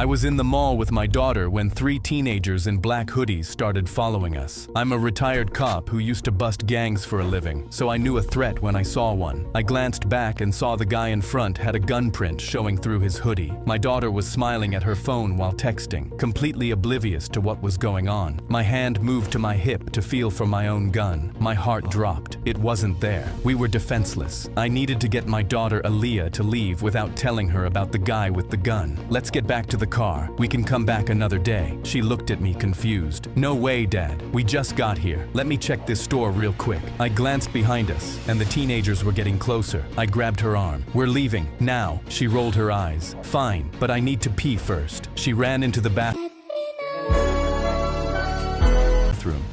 I was in the mall with my daughter when 3 teenagers in black hoodies started following us. I'm a retired cop who used to bust gangs for a living, so I knew a threat when I saw one. I glanced back and saw the guy in front had a gun print showing through his hoodie. My daughter was smiling at her phone while texting, completely oblivious to what was going on. My hand moved to my hip to feel for my own gun. My heart dropped. It wasn't there. We were defenseless. I needed to get my daughter Aaliyah to leave without telling her about the guy with the gun. Let's get back to the car. We can come back another day. She looked at me confused. No way, Dad. We just got here. Let me check this store real quick. I glanced behind us, and the teenagers were getting closer. I grabbed her arm. We're leaving. Now. She rolled her eyes. Fine, but I need to pee first. She ran into the bathroom,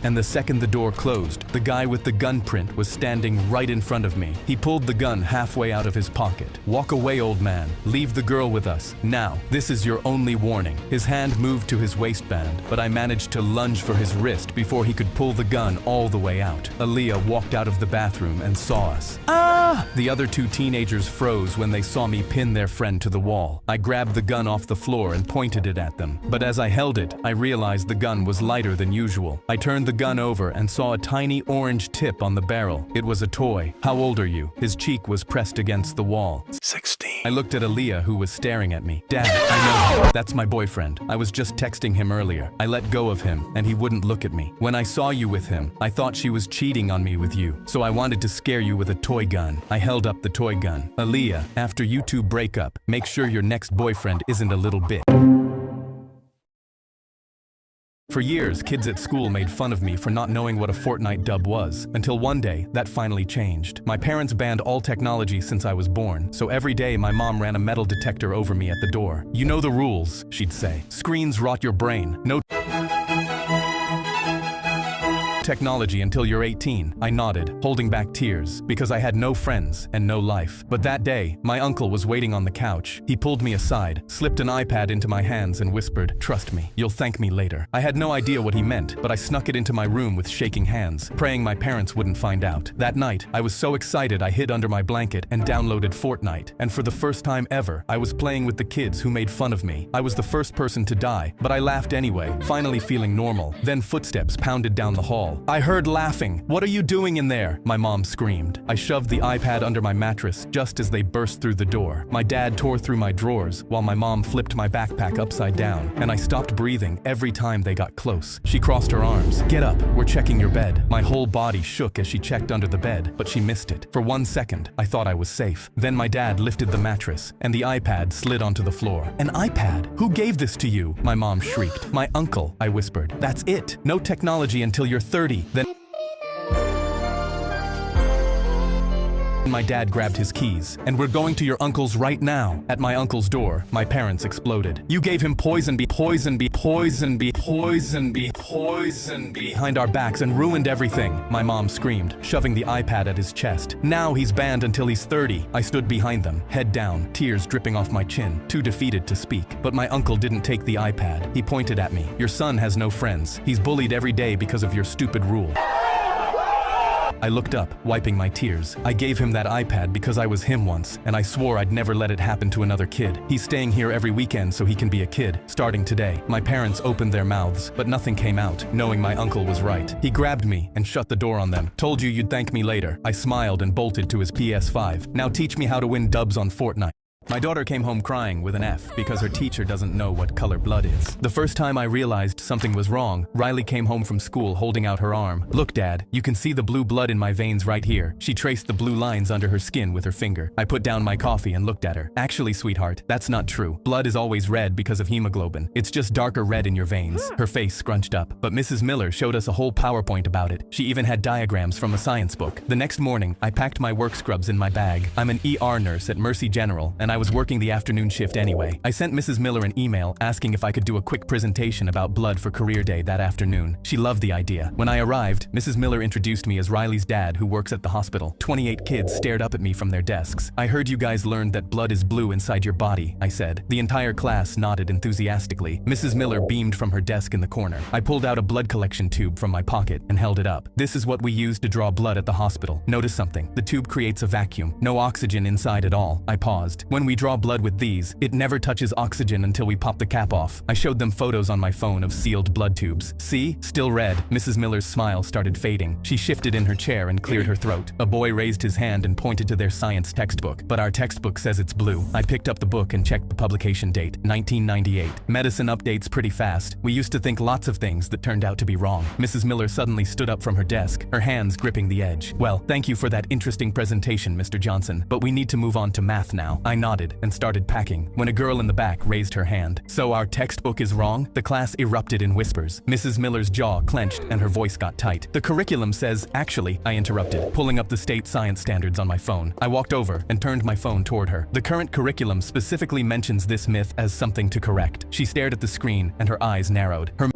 and the second the door closed, the guy with the gun print was standing right in front of me. He pulled the gun halfway out of his pocket. Walk away, old man. Leave the girl with us. Now. This is your only warning. His hand moved to his waistband, but I managed to lunge for his wrist before he could pull the gun all the way out. Aaliyah walked out of the bathroom and saw us. Ah! The other 2 teenagers froze when they saw me pin their friend to the wall. I grabbed the gun off the floor and pointed it at them. But as I held it, I realized the gun was lighter than usual. I turned the gun over and saw a tiny orange tip on the barrel. It was a toy. How old are you? His cheek was pressed against the wall. 16. I looked at Aaliyah, who was staring at me. Dad, I know him. That's my boyfriend. I was just texting him earlier. I let go of him, and he wouldn't look at me. When I saw you with him, I thought she was cheating on me with you, so I wanted to scare you with a toy gun. I held up the toy gun. Aaliyah, after you 2 break up, make sure your next boyfriend isn't a little bitch. For years, kids at school made fun of me for not knowing what a Fortnite dub was, until one day, that finally changed. My parents banned all technology since I was born, so every day my mom ran a metal detector over me at the door. You know the rules, she'd say. Screens rot your brain. No technology until you're 18. I nodded, holding back tears, because I had no friends and no life. But that day, my uncle was waiting on the couch. He pulled me aside, slipped an iPad into my hands and whispered, "Trust me, you'll thank me later." I had no idea what he meant, but I snuck it into my room with shaking hands, praying my parents wouldn't find out. That night, I was so excited I hid under my blanket and downloaded Fortnite. And for the first time ever, I was playing with the kids who made fun of me. I was the first person to die, but I laughed anyway, finally feeling normal. Then footsteps pounded down the hall. I heard laughing. "What are you doing in there?" my mom screamed. I shoved the iPad under my mattress just as they burst through the door. My dad tore through my drawers while my mom flipped my backpack upside down, and I stopped breathing every time they got close. She crossed her arms. "Get up, we're checking your bed." My whole body shook as she checked under the bed, but she missed it. For 1 second, I thought I was safe. Then my dad lifted the mattress, and the iPad slid onto the floor. "An iPad? Who gave this to you?" my mom shrieked. "My uncle," I whispered. "That's it. No technology until you're 30. Then my dad grabbed his keys. "And we're going to your uncle's right now." At my uncle's door, my parents exploded. "You gave him poison behind our backs and ruined everything," my mom screamed, shoving the iPad at his chest. "Now he's banned until he's 30. I stood behind them, head down, tears dripping off my chin, too defeated to speak. But my uncle didn't take the iPad. He pointed at me. "Your son has no friends. He's bullied every day because of your stupid rule." I looked up, wiping my tears. I gave him that iPad because I was him once, and I swore I'd never let it happen to another kid. He's staying here every weekend so he can be a kid, starting today. My parents opened their mouths, but nothing came out, knowing my uncle was right. He grabbed me and shut the door on them. "Told you you'd thank me later." I smiled and bolted to his PS5. "Now teach me how to win dubs on Fortnite." My daughter came home crying with an F because her teacher doesn't know what color blood is. The first time I realized something was wrong, Riley came home from school holding out her arm. "Look, Dad, you can see the blue blood in my veins right here." She traced the blue lines under her skin with her finger. I put down my coffee and looked at her. "Actually, sweetheart, that's not true. Blood is always red because of hemoglobin. It's just darker red in your veins." Her face scrunched up, but Mrs. Miller showed us a whole PowerPoint about it. She even had diagrams from a science book. The next morning, I packed my work scrubs in my bag. I'm an ER nurse at Mercy General, and I was working the afternoon shift anyway. I sent Mrs. Miller an email asking if I could do a quick presentation about blood for career day that afternoon. She loved the idea. When I arrived, Mrs. Miller introduced me as Riley's dad who works at the hospital. 28 kids stared up at me from their desks. "I heard you guys learned that blood is blue inside your body," I said. The entire class nodded enthusiastically. Mrs. Miller beamed from her desk in the corner. I pulled out a blood collection tube from my pocket and held it up. "This is what we use to draw blood at the hospital. Notice something. The tube creates a vacuum. No oxygen inside at all." I paused. "When When we draw blood with these, it never touches oxygen until we pop the cap off. I showed them photos on my phone of sealed blood tubes. See? Still red. Mrs. Miller's smile started fading. She shifted in her chair and cleared her throat. A boy raised his hand and pointed to their science textbook. But our textbook says it's blue. I picked up the book and checked the publication date, 1998. Medicine updates pretty fast. We used to think lots of things that turned out to be wrong. Mrs. Miller suddenly stood up from her desk, her hands gripping the edge. Well, thank you for that interesting presentation, Mr. Johnson, but we need to move on to math now. I nodded and started packing when a girl in the back raised her hand. So our textbook is wrong? The class erupted in whispers. Mrs. Miller's jaw clenched and her voice got tight. The curriculum says, actually, I interrupted, pulling up the state science standards on my phone. I walked over and turned my phone toward her. The current curriculum specifically mentions this myth as something to correct. She stared at the screen and her eyes narrowed. Her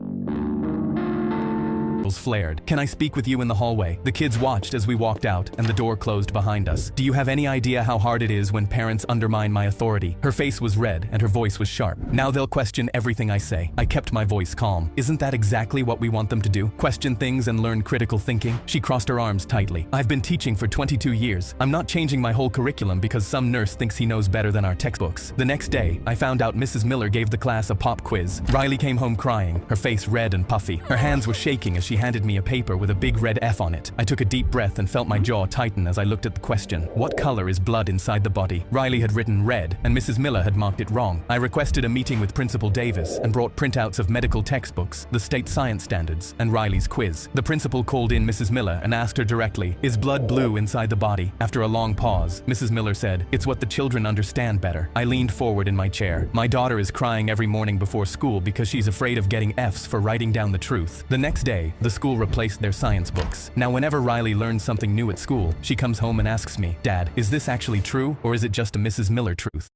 flared. Can I speak with you in the hallway? The kids watched as we walked out and the door closed behind us. Do you have any idea how hard it is when parents undermine my authority? Her face was red and her voice was sharp. Now they'll question everything I say. I kept my voice calm. Isn't that exactly what we want them to do? Question things and learn critical thinking? She crossed her arms tightly. I've been teaching for 22 years. I'm not changing my whole curriculum because some nurse thinks he knows better than our textbooks. The next day, I found out Mrs. Miller gave the class a pop quiz. Riley came home crying, her face red and puffy. Her hands were shaking as she handed me a paper with a big red F on it. I took a deep breath and felt my jaw tighten as I looked at the question. What color is blood inside the body? Riley had written red, and Mrs. Miller had marked it wrong. I requested a meeting with Principal Davis and brought printouts of medical textbooks, the state science standards, and Riley's quiz. The principal called in Mrs. Miller and asked her directly, is blood blue inside the body? After a long pause, Mrs. Miller said, it's what the children understand better. I leaned forward in my chair. My daughter is crying every morning before school because she's afraid of getting Fs for writing down the truth. The next day, the school replaced their science books. Now whenever Riley learns something new at school, she comes home and asks me, Dad, is this actually true or is it just a Mrs. Miller truth?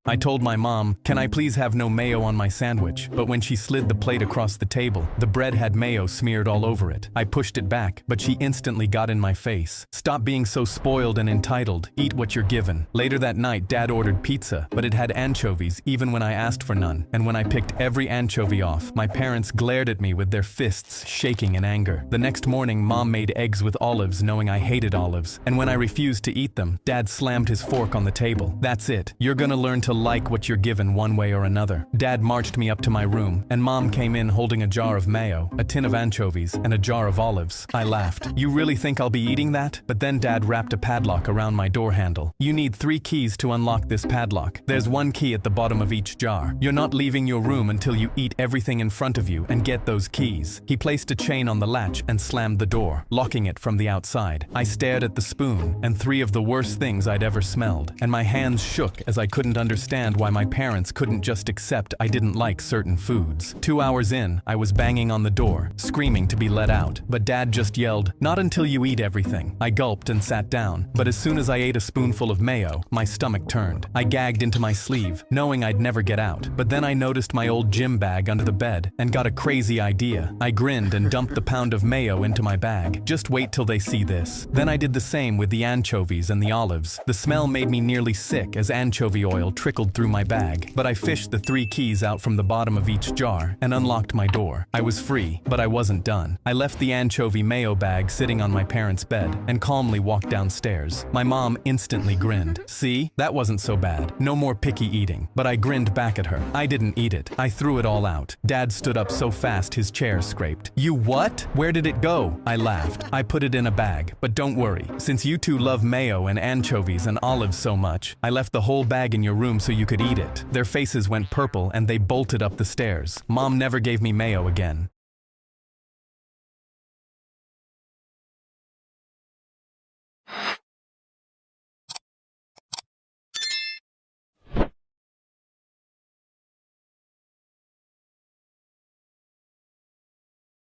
I told my mom, can I please have no mayo on my sandwich? But when she slid the plate across the table, the bread had mayo smeared all over it. I pushed it back, but she instantly got in my face. Stop being so spoiled and entitled. Eat what you're given. Later that night, Dad ordered pizza, but it had anchovies even when I asked for none. And when I picked every anchovy off, my parents glared at me with their fists shaking in anger. The next morning, Mom made eggs with olives knowing I hated olives. And when I refused to eat them, Dad slammed his fork on the table. That's it. You're gonna learn to like what you're given one way or another. Dad marched me up to my room, and Mom came in holding a jar of mayo, a tin of anchovies, and a jar of olives. I laughed. You really think I'll be eating that? But then Dad wrapped a padlock around my door handle. You need 3 keys to unlock this padlock. There's 1 key at the bottom of each jar. You're not leaving your room until you eat everything in front of you and get those keys. He placed a chain on the latch and slammed the door, locking it from the outside. I stared at the spoon and 3 of the worst things I'd ever smelled, and my hands shook as I couldn't understand why my parents couldn't just accept I didn't like certain foods. 2 hours in, I was banging on the door, screaming to be let out, but Dad just yelled, not until you eat everything. I gulped and sat down, but as soon as I ate a spoonful of mayo, my stomach turned. I gagged into my sleeve, knowing I'd never get out, but then I noticed my old gym bag under the bed and got a crazy idea. I grinned and dumped the pound of mayo into my bag. Just wait till they see this. Then I did the same with the anchovies and the olives. The smell made me nearly sick as anchovy oil trickled through my bag, but I fished the 3 keys out from the bottom of each jar and unlocked my door. I was free, but I wasn't done. I left the anchovy mayo bag sitting on my parents' bed and calmly walked downstairs. My mom instantly grinned. See? That wasn't so bad. No more picky eating. But I grinned back at her. I didn't eat it. I threw it all out. Dad stood up so fast his chair scraped. You what? Where did it go? I laughed. I put it in a bag, but don't worry. Since you two love mayo and anchovies and olives so much, I left the whole bag in your room so you could eat it. Their faces went purple and they bolted up the stairs. Mom never gave me mayo again.